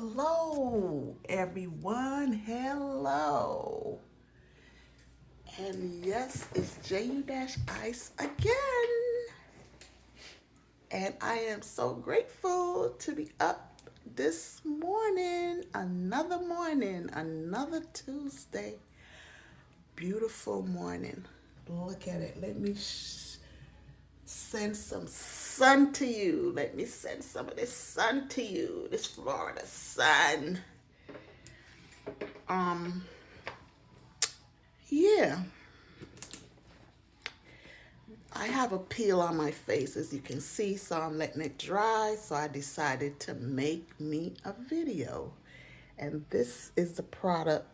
Hello, everyone. Hello. And yes, it's J-Ice again. And I am so grateful to be up this morning, another Tuesday. Beautiful morning. Look at it. Let me send some sun to you. Let me send some of this sun to you, this Florida sun. Um, yeah, I have a peel on my face, as you can see, so I'm letting it dry. So I decided to make me a video. And this is the product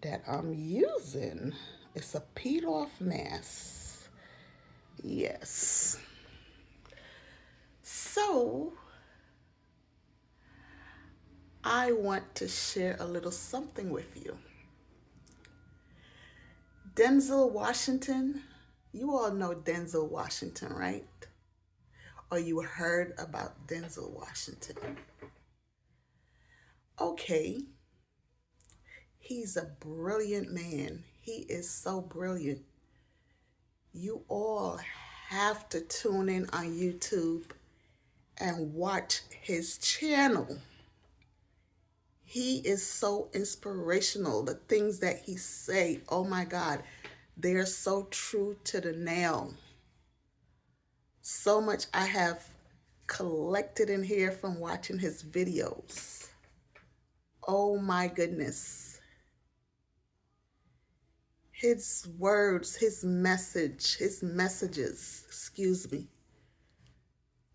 that I'm using. It's a peel off mask. Yes. So I want to share a little something with you. Denzel Washington, you all know Denzel Washington, right? Or you heard about Denzel Washington. Okay, he's a brilliant man. He is so brilliant. You all have to tune in on YouTube and watch his channel. He is so inspirational. The things that he say, oh my God, they're so true to the nail. So much I have collected in here from watching his videos. Oh my goodness. His words, his messages, excuse me,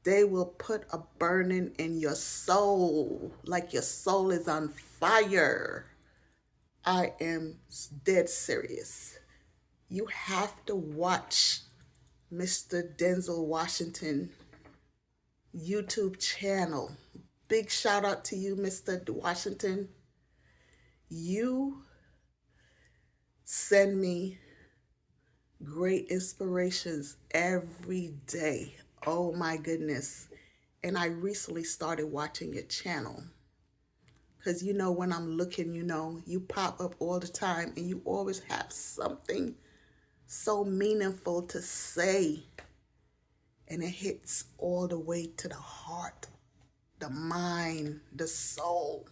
they will put a burning in your soul, like your soul is on fire. I am dead serious. You have to watch Mr. Denzel Washington YouTube channel. Big shout out to you, Mr. Washington. You send me great inspirations every day. Oh my goodness. And I recently started watching your channel. Because you know, when I'm looking, you pop up all the time and you always have something so meaningful to say. And it hits all the way to the heart, the mind, the soul.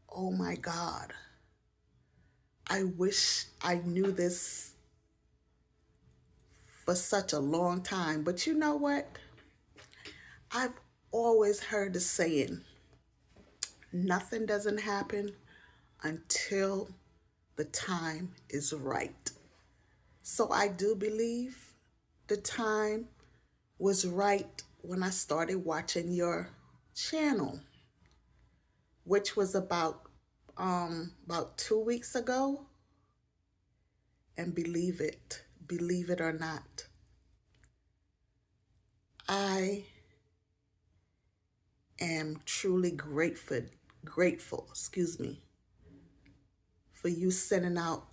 Oh my God. I wish I knew this for such a long time. But you know what? I've always heard the saying, nothing doesn't happen until the time is right. So I do believe the time was right when I started watching your channel, which was about 2 weeks ago. And believe it or not, I am truly grateful, for you sending out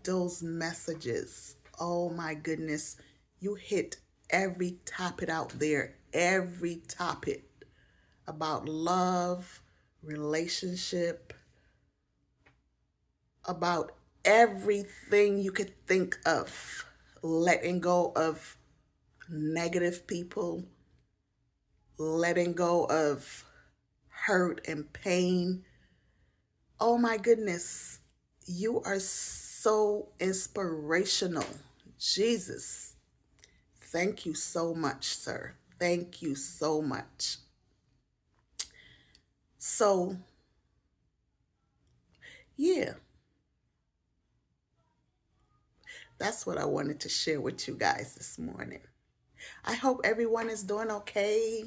those messages. Oh my goodness, you hit every topic out there, every topic about love, relationship, about everything you could think of, letting go of negative people, letting go of hurt and pain. Oh my goodness, you are so inspirational. Jesus, thank you so much, sir. Thank you so much. So, yeah, that's what I wanted to share with you guys this morning. I hope everyone is doing okay.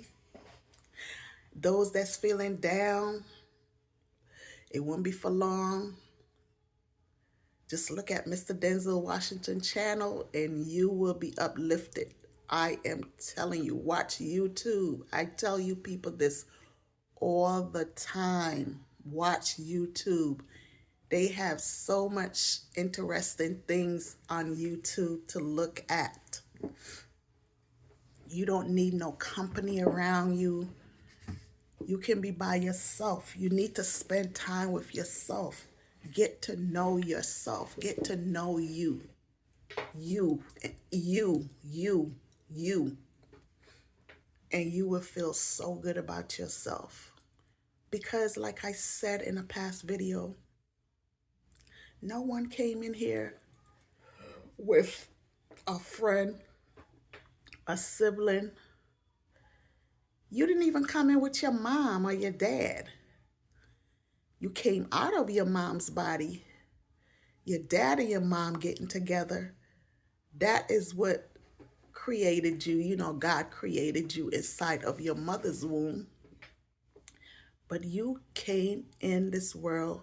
Those that's feeling down, it won't be for long. Just look at Mr. Denzel Washington channel and you will be uplifted. I am telling you, watch YouTube. I tell you people this all the time. Watch YouTube. They have so much interesting things on YouTube to look at. You don't need no company around you. You can be by yourself. You need to spend time with yourself. Get to know yourself. Get to know you. You, you. And you will feel so good about yourself. Because like I said in a past video, no one came in here with a friend, a sibling. You didn't even come in with your mom or your dad. You came out of your mom's body. Your dad and your mom getting together. That is what created you. You know, God created you inside of your mother's womb. But you came in this world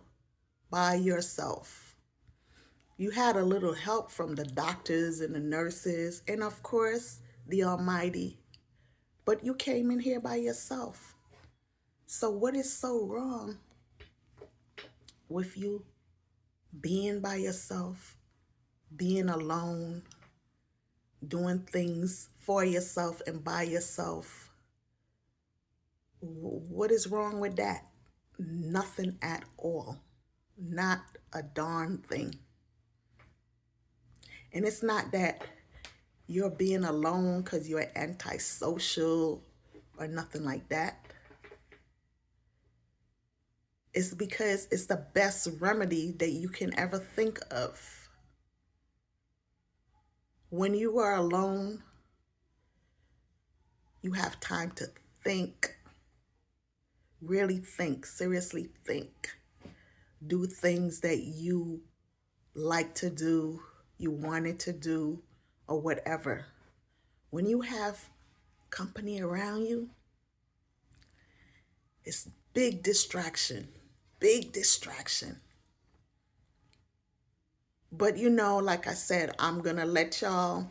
by yourself. You had a little help from the doctors and the nurses, and of course, the Almighty. But you came in here by yourself. So what is so wrong with you being by yourself, being alone, doing things for yourself and by yourself? What is wrong with that? Nothing at all. Not a darn thing. And it's not that you're being alone because you're antisocial or nothing like that. It's because it's the best remedy that you can ever think of. When you are alone, you have time to think, really think, seriously think. Do things that you like to do, you wanted to do, or whatever. When you have company around you, it's big distraction, big distraction. But you know, like I said, I'm going to let y'all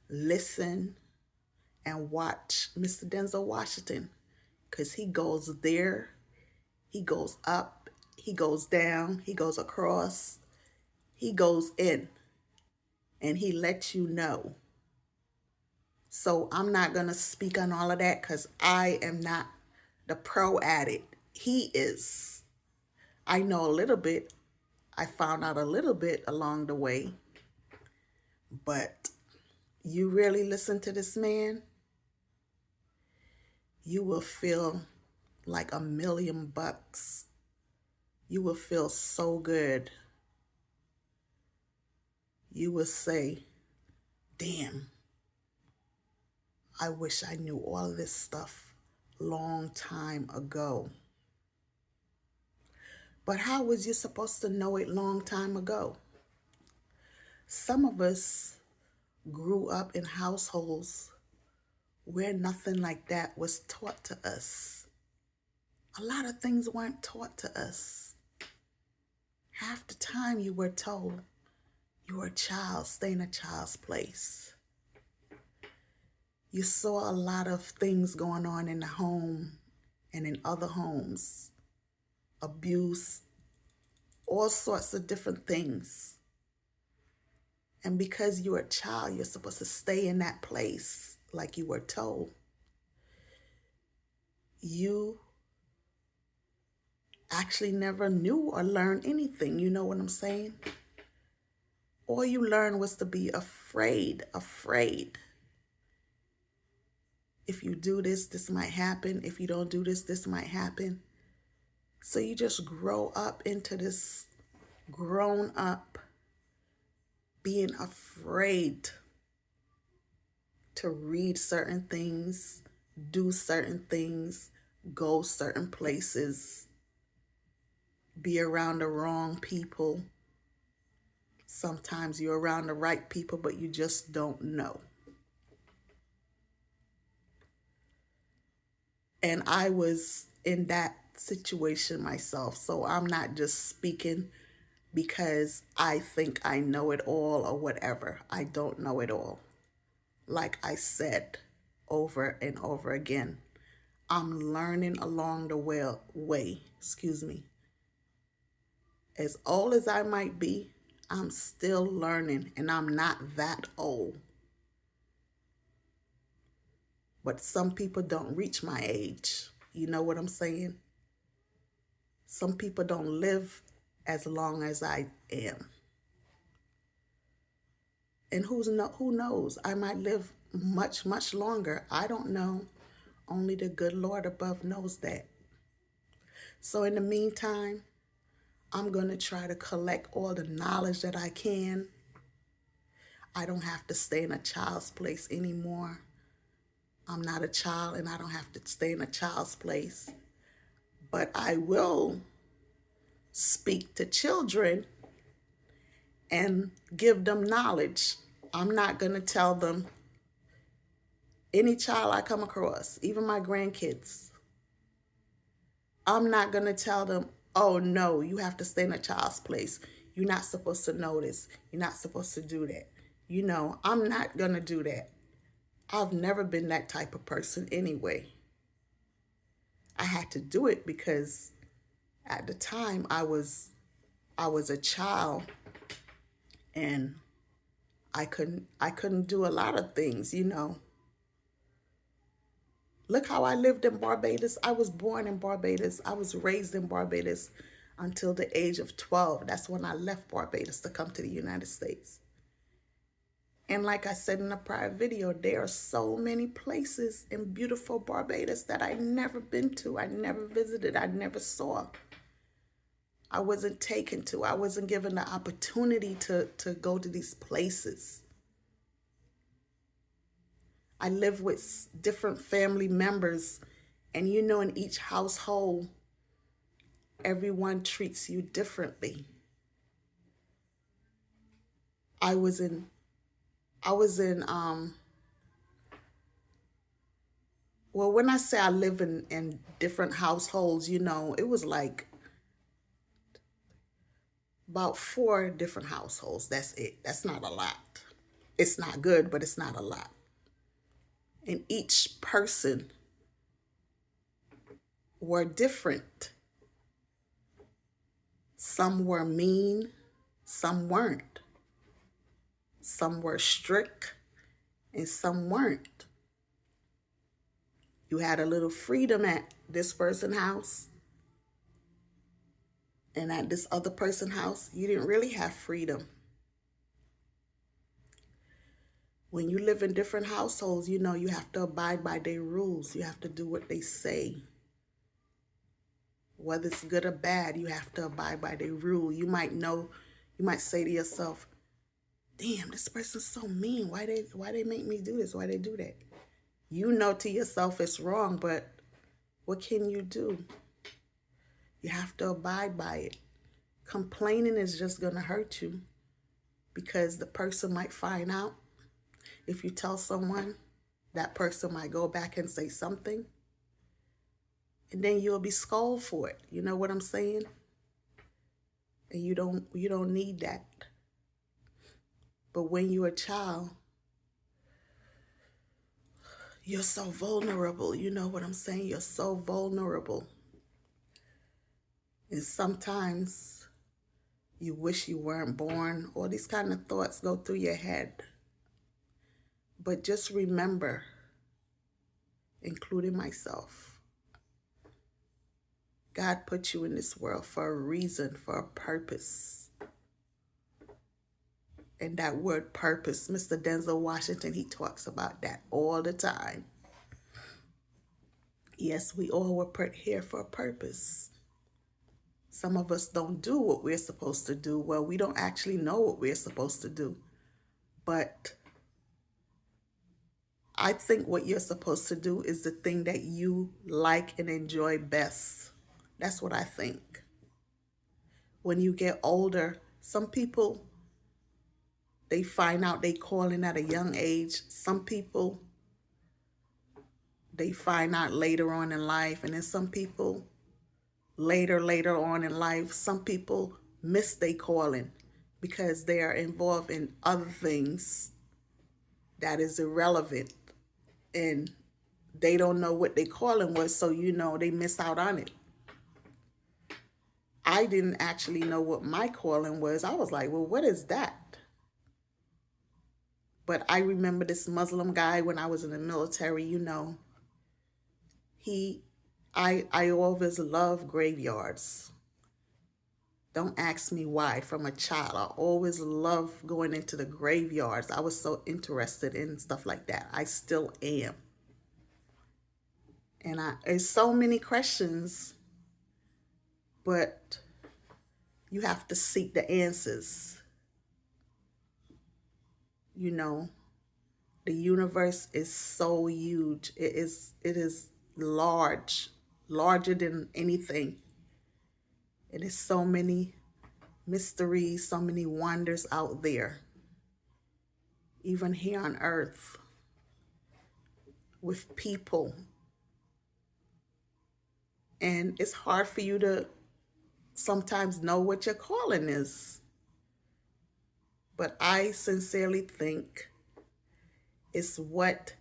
listen and watch Mr. Denzel Washington, because he goes there, he goes up, he goes down, he goes across, he goes in, and he lets you know. So I'm not going to speak on all of that because I am not the pro at it. He is. I know a little bit. I found out a little bit along the way. But you really listen to this man, you will feel like $1,000,000. You will feel so good. You will say, damn, I wish I knew all of this stuff long time ago. But how was you supposed to know it long time ago? Some of us grew up in households where nothing like that was taught to us. A lot of things weren't taught to us. Half the time you were told you were a child, stay in a child's place. You saw a lot of things going on in the home and in other homes. Abuse, all sorts of different things. And because you're a child, you're supposed to stay in that place like you were told. You actually never knew or learned anything. You know what I'm saying? All you learned was to be afraid. If you do this, this might happen. If you don't do this, this might happen. So you just grow up into this grown up being afraid to read certain things, do certain things, go certain places, be around the wrong people. Sometimes you're around the right people, but you just don't know. And I was in that situation myself. So I'm not just speaking because I think I know it all or whatever. I don't know it all. Like I said over and over again, I'm learning along the way. As old as I might be, I'm still learning, and I'm not that old. But some people don't reach my age. You know what I'm saying? Some people don't live as long as I am. And who knows? I might live much, much longer. I don't know. Only the good Lord above knows that. So in the meantime, I'm going to try to collect all the knowledge that I can. I don't have to stay in a child's place anymore. I'm not a child and I don't have to stay in a child's place. But I will speak to children and give them knowledge. I'm not going to tell them, any child I come across, even my grandkids, I'm not going to tell them, oh no, you have to stay in a child's place. You're not supposed to know this. You're not supposed to do that. You know, I'm not going to do that. I've never been that type of person anyway. I had to do it because at the time I was a child and I couldn't do a lot of things, you know. Look how I lived in Barbados. I was born in Barbados. I was raised in Barbados until the age of 12. That's when I left Barbados to come to the United States. And like I said in a prior video, there are so many places in beautiful Barbados that I never been to. I never visited. I never saw. I wasn't taken to. I wasn't given the opportunity to go to these places. I live with different family members, and you know, in each household, everyone treats you differently. I was in well, when I say I live in different households, you know, it was like about 4 different households. That's it. That's not a lot. It's not good, but it's not a lot. And each person were different. Some were mean, some weren't. Some were strict, and some weren't. You had a little freedom at this person's house, and at this other person's house, you didn't really have freedom. When you live in different households, you know, you have to abide by their rules. You have to do what they say. Whether it's good or bad, you have to abide by their rule. You might say to yourself, damn, this person's so mean. Why they make me do this? Why they do that? You know to yourself it's wrong, but what can you do? You have to abide by it. Complaining is just going to hurt you because the person might find out. If you tell someone, that person might go back and say something, and then you'll be scolded for it. You know what I'm saying? And you don't need that. But when you're a child, you're so vulnerable. You know what I'm saying? You're so vulnerable. And sometimes you wish you weren't born. All these kind of thoughts go through your head. But just remember, including myself, God put you in this world for a reason, for a purpose. And that word purpose, Mr. Denzel Washington, he talks about that all the time. Yes, we all were put here for a purpose. Some of us don't do what we're supposed to do. Well, we don't actually know what we're supposed to do. But I think what you're supposed to do is the thing that you like and enjoy best. That's what I think. When you get older, some people, they find out they calling at a young age. Some people, they find out later on in life. And then some people, later on in life, some people miss their calling because they are involved in other things that is irrelevant. And they don't know what their calling was, so you know they miss out on it. I didn't actually know what my calling was. I was like, well, what is that? But I remember this Muslim guy when I was in the military, you know, he I always love graveyards. Don't ask me why. From a child, I always loved going into the graveyards. I was so interested in stuff like that. I still am. And there's so many questions, but you have to seek the answers. You know, the universe is so huge. It is large, larger than anything. It is so many mysteries, so many wonders out there, even here on earth with people. And it's hard for you to sometimes know what your calling is. But I sincerely think it's what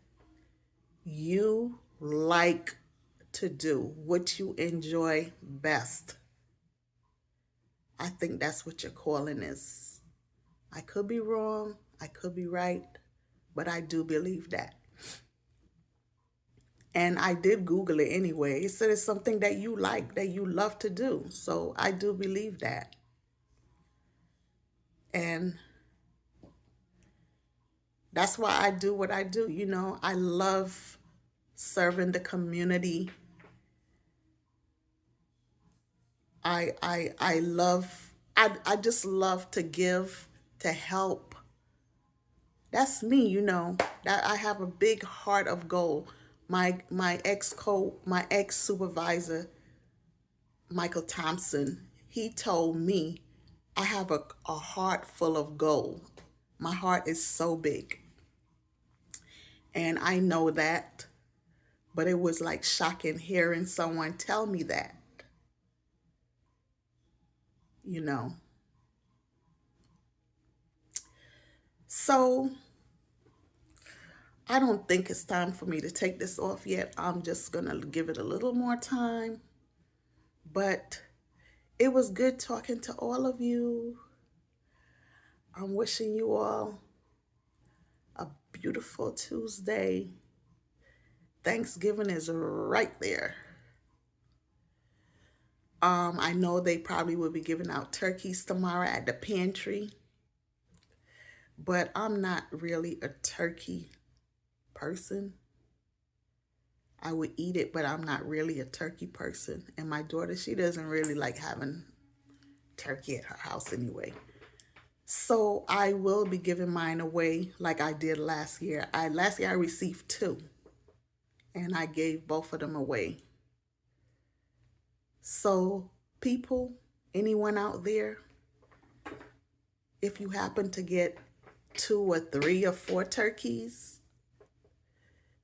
you like to do, what you enjoy best. I think that's what your calling is. I could be wrong, I could be right, but I do believe that. And I did Google it anyway. It said it's something that you like, that you love to do. So I do believe that. And that's why I do what I do. You know, I love serving the community. I just love to give, to help. That's me, you know. That I have a big heart of gold. My ex supervisor, Michael Thompson, he told me I have a heart full of gold. My heart is so big. And I know that, but it was like shocking hearing someone tell me that, you know. So I don't think it's time for me to take this off yet. I'm just going to give it a little more time. But it was good talking to all of you. I'm wishing you all a beautiful Tuesday. Thanksgiving is right there. I know they probably will be giving out turkeys tomorrow at the pantry, but I'm not really a turkey person. I would eat it, but I'm not really a turkey person. And my daughter, she doesn't really like having turkey at her house anyway. So I will be giving mine away like I did last year. Last year I received 2, and I gave both of them away. So people, anyone out there, if you happen to get 2 or 3 or 4 turkeys,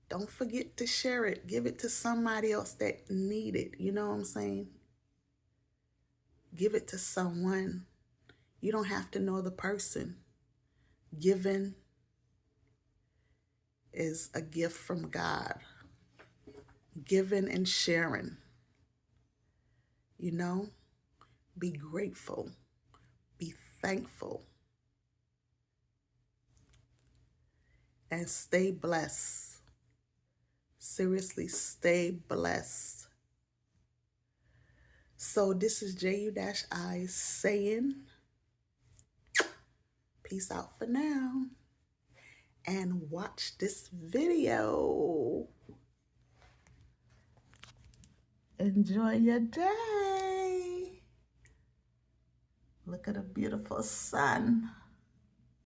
don't forget to share it. Give it to somebody else that need it. You know what I'm saying? Give it to someone. You don't have to know the person. Giving is a gift from God. Giving and sharing. You know? Be grateful. Be thankful. And stay blessed. Seriously, stay blessed. So this is JU-I saying peace out for now. And watch this video. Enjoy your day. Look at the beautiful sun.